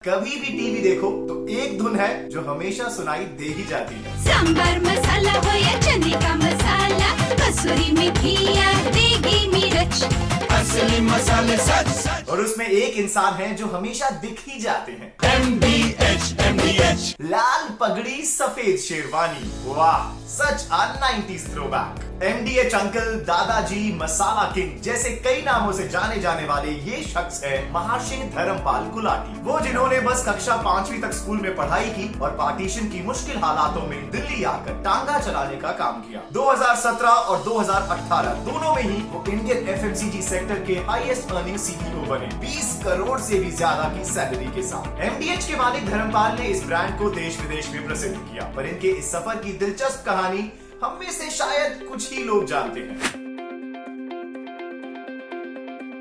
कभी भी टीवी देखो तो एक धुन है जो हमेशा सुनाई दे ही जाती है। सांबर मसाला हो या चने का मसाला, कसूरी मेथी या देगी मिर्च, असली मसाले सच और उसमें एक इंसान है जो हमेशा दिख ही जाते हैं। MDH लाल पगड़ी सफेद शेरवानी, वाह सच आ 90s थ्रोबैक। MDH अंकल, दादाजी, मसाला किंग जैसे कई नामों से जाने जाने वाले ये शख्स है महर्षि धर्मपाल गुलाटी। वो जिन्होंने बस कक्षा 5वीं तक स्कूल में पढ़ाई की और पार्टीशन की मुश्किल हालातों में दिल्ली आकर टांगा चलाने का काम किया। 2017 और 2018 दोनों में ही वो इंडियन FMCG सेक्टर के हाईएस्ट अर्निंग CEO बने, 20 करोड़ से भी ज्यादा की सैलरी के साथ। MDH के मालिक धर्मपाल ने इस ब्रांड को देश विदेश में प्रसिद्ध किया, पर इनके इस सफर की दिलचस्प कहानी हम में से शायद कुछ ही लोग जानते हैं।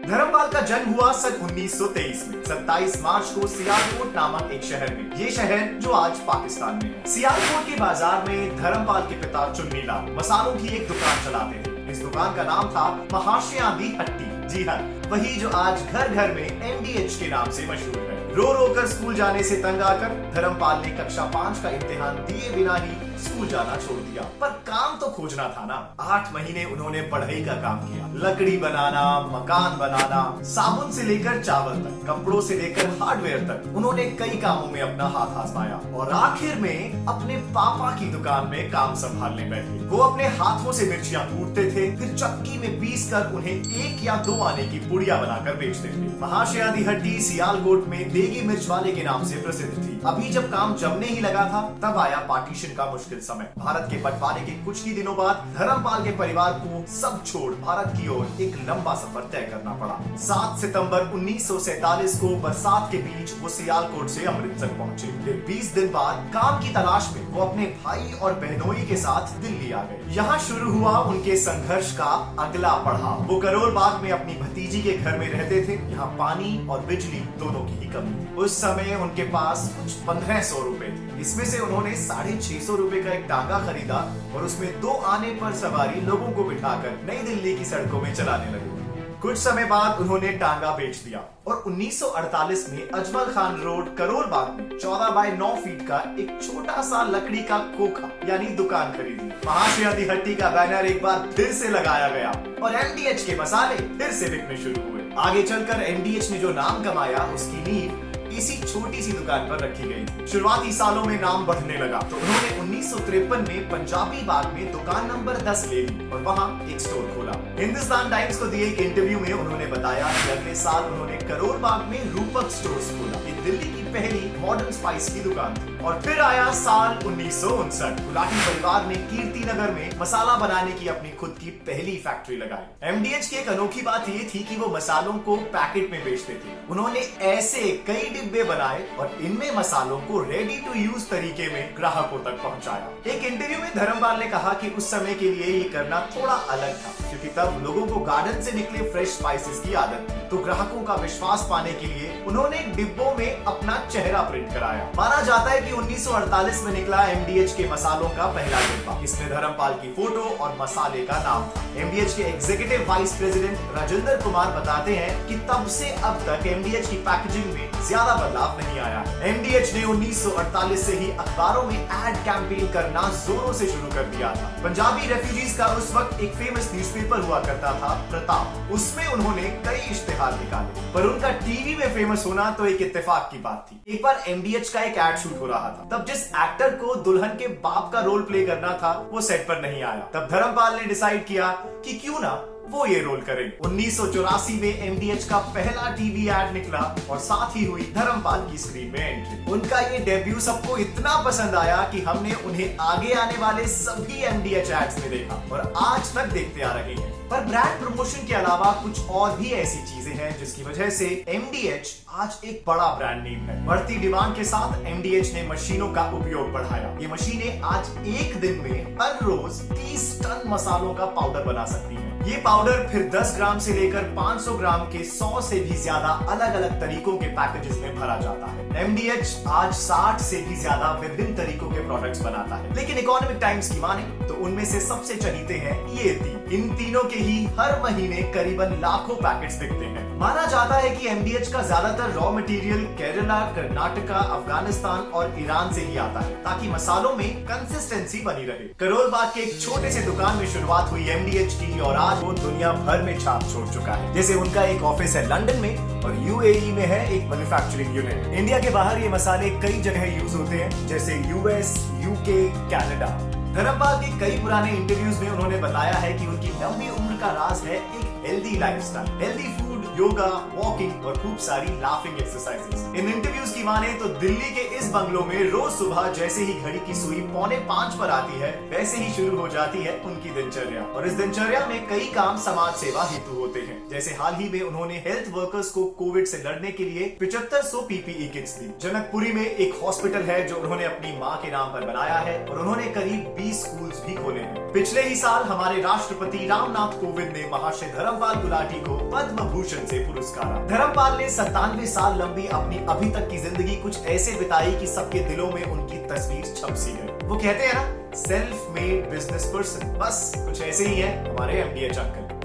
धर्मपाल का जन्म हुआ सन 1923 में 27 मार्च को सियालकोट नामक एक शहर में। ये शहर जो आज पाकिस्तान में है। सियालकोट के बाजार में धर्मपाल के पिता चुन्नीलाल मसालों की एक दुकान चलाते थे। इस दुकान का नाम था महाशया दी हट्टी। जी हाँ, वही जो आज घर घर में MDH के नाम से मशहूर है। रो रो कर स्कूल जाने से तंग आकर धर्मपाल ने कक्षा 5 का इम्तिहान दिए बिना ही स्कूल जाना छोड़ दिया, पर काम तो खोजना था ना। 8 महीने उन्होंने पढ़ाई का काम किया, लकड़ी बनाना, मकान बनाना, साबुन से लेकर चावल तक, कपड़ों से लेकर हार्डवेयर तक उन्होंने कई कामों में अपना हाथ आजमाया और आखिर में अपने पापा की दुकान में काम संभालने बैठे। वो अपने हाथों से मिर्चियां कूटते थे, फिर चक्की में पीस कर उन्हें 1 या 2 आने की पुड़िया बनाकर बेचते थे। महाशया दी हट्टी सियालकोट में देगी मिर्च वाले के नाम से प्रसिद्ध थी। अभी जब काम जमने ही लगा था तब आया पार्टीशन का मुश्किल समय। भारत के बंटवारे के कुछ ही दिनों बाद धर्मपाल के परिवार को सब छोड़ भारत की ओर एक लंबा सफर तय करना पड़ा। 7 सितंबर 1947 को बरसात के बीच वो सियालकोट से अमृतसर पहुंचे। फिर 20 दिन बाद काम की तलाश में वो अपने भाई और बहनोई के साथ दिल्ली आ गए। यहाँ शुरू हुआ उनके संघर्ष का अगला पड़ाव। वो करोल बाग में अपनी भतीजी के घर में रहते थे। यहाँ पानी और बिजली दोनों की ही कमी थी। उस समय उनके पास कुछ 1500 रुपए थे। इसमें से उन्होंने 650 रुपए का एक टांगा खरीदा और उसमें 2 आने पर सवारी लोगों को बिठाकर नई दिल्ली की सड़कों में चलाने लगे। कुछ समय बाद उन्होंने टांगा बेच दिया और 1948 में अजमल खान रोड करोल बाग में 14 बाय 9 फीट का एक छोटा सा लकड़ी का खोखा यानी दुकान खरीदी। महाशया दी हट्टी का बैनर एक बार फिर से लगाया गया और MDH के मसाले फिर से बिकने शुरू हुए। आगे चलकर MDH ने जो नाम कमाया उसकी नींव इसी छोटी सी दुकान पर रखी गई थी। शुरुआती सालों में नाम बढ़ने लगा तो उन्होंने 1953 में पंजाबी बाग में दुकान नंबर 10 ले ली और वहां एक स्टोर खोला। हिंदुस्तान टाइम्स को दिए एक इंटरव्यू में उन्होंने बताया कि अगले साल उन्होंने करोल बाग में रूपक स्टोर्स खोला। ये दिल्ली की पहली मॉडर्न स्पाइस की दुकान थी। और फिर आया साल 1959। गुलाटी परिवार ने कीर्ति नगर में मसाला बनाने की अपनी खुद की पहली फैक्ट्री लगाई। MDH की एक अनोखी बात ये थी कि वो मसालों को पैकेट में बेचते थे। उन्होंने ऐसे कई डिब्बे बनाए और इनमें मसालों को रेडी टू यूज तरीके में ग्राहकों तक पहुंचाया। एक इंटरव्यू में धर्मपाल ने कहा कि उस समय के लिए ये करना थोड़ा अलग था, क्योंकि तब लोगों को गार्डन से निकले फ्रेश स्पाइसेस की आदत थी। तो ग्राहकों का विश्वास पाने के लिए उन्होंने डिब्बों में अपना चेहरा प्रिंट कराया। माना जाता है कि 1948 में निकला MDH के मसालों का पहला डिब्बा। इसमें धर्मपाल की फोटो और मसाले का नाम था। MDH के executive vice president Rajendra Kumar बताते हैं कि तब से अब तक MDH की पैकेजिंग में ज्यादा बदलाव नहीं आया। MDH ने 1948 से ही अखबारों में एड कैंपेन करना जोरों से शुरू कर दिया था। पंजाबी रेफ्यूजीज का उस वक्त एक फेमस न्यूज़पेपर हुआ करता था, प्रताप। उसमें उन्होंने कई इश्तेहार निकाले, पर उनका टीवी में फेमस होना तो एक इत्तेफाक की बात थी। एक बार MDH का एक एड शूट हो रहा था। तब जिस एक्टर को दुल्हन के बाप का रोल प्ले करना था वो सेट पर नहीं आया। तब धर्मपाल ने डिसाइड किया कि क्यों ना वो ये रोल करें। 1984 में MDH का पहला टीवी एड निकला और साथ ही हुई धर्मपाल की स्क्रीन में एंट्री। उनका ये डेब्यू सबको इतना पसंद आया कि हमने उन्हें आगे आने वाले सभी MDH एड्स में देखा और आज तक देखते आ रहे हैं। पर ब्रांड प्रमोशन के अलावा कुछ और भी ऐसी चीजें हैं जिसकी वजह से MDH आज एक बड़ा ब्रांड नेम है। बढ़ती डिमांड के साथ MDH ने मशीनों का उपयोग बढ़ाया। ये मशीनें आज एक दिन में हर रोज 30 टन मसालों का पाउडर बना सकती हैं। ये पाउडर फिर 10 ग्राम से लेकर 500 ग्राम के 100 से भी ज्यादा अलग अलग तरीकों के पैकेजेस में भरा जाता है। MDH आज 60 से भी ज्यादा विभिन्न तरीकों के प्रोडक्ट्स बनाता है, लेकिन इकोनॉमिक टाइम्स की माने तो उनमें से सबसे चहीते हैं ये 3। इन तीनों के ही हर महीने करीबन लाखों पैकेट्स बिकते हैं। माना जाता है कि MDH का ज्यादातर रॉ मटेरियल केरला, कर्नाटका, अफगानिस्तान और ईरान से ही आता है ताकि मसालों में कंसिस्टेंसी बनी रहे। करोल बाग के एक छोटे से दुकान में शुरुआत हुई MDH की और आज वो दुनिया भर में छाप छोड़ चुका है। जैसे उनका एक ऑफिस है लंदन में और UAE में है एक मैन्युफैक्चरिंग यूनिट। इंडिया के बाहर ये मसाले कई जगह यूज होते हैं जैसे US, UK, कनाडा। धर्मपाल के कई पुराने इंटरव्यूज में उन्होंने बताया है कि उनकी लंबी उम्र का राज है एक healthy lifestyle, healthy food, yoga, walking और खूब सारी लाफिंग एक्सरसाइजेस। इन इंटरव्यूज की माने तो दिल्ली के इस बंगलों में रोज सुबह जैसे ही घड़ी की सुई 4:45 पर आती है वैसे ही शुरू हो जाती है उनकी दिनचर्या। और इस दिनचर्या में कई काम समाज सेवा हेतु होते हैं। जैसे हाल ही में उन्होंने हेल्थ वर्कर्स को कोविड से लड़ने के लिए 7500 PPE किट्स दी। जनकपुरी में एक हॉस्पिटल है जो उन्होंने अपनी माँ के नाम पर बनाया है और उन्होंने करीब 20 स्कूल्स भी खोले हैं। पिछले ही साल हमारे राष्ट्रपति रामनाथ कोविंद ने महाशय धर्मपाल गुलाटी को पद्म भूषण से पुरस्कार। धर्मपाल ने 97 साल लंबी अपनी अभी तक की जिंदगी कुछ ऐसे बिताई कि सबके दिलों में उनकी तस्वीर छप सी गई। वो कहते हैं ना, सेल्फ मेड बिजनेस पर्सन, बस कुछ ऐसे ही है हमारे MDH अंकल।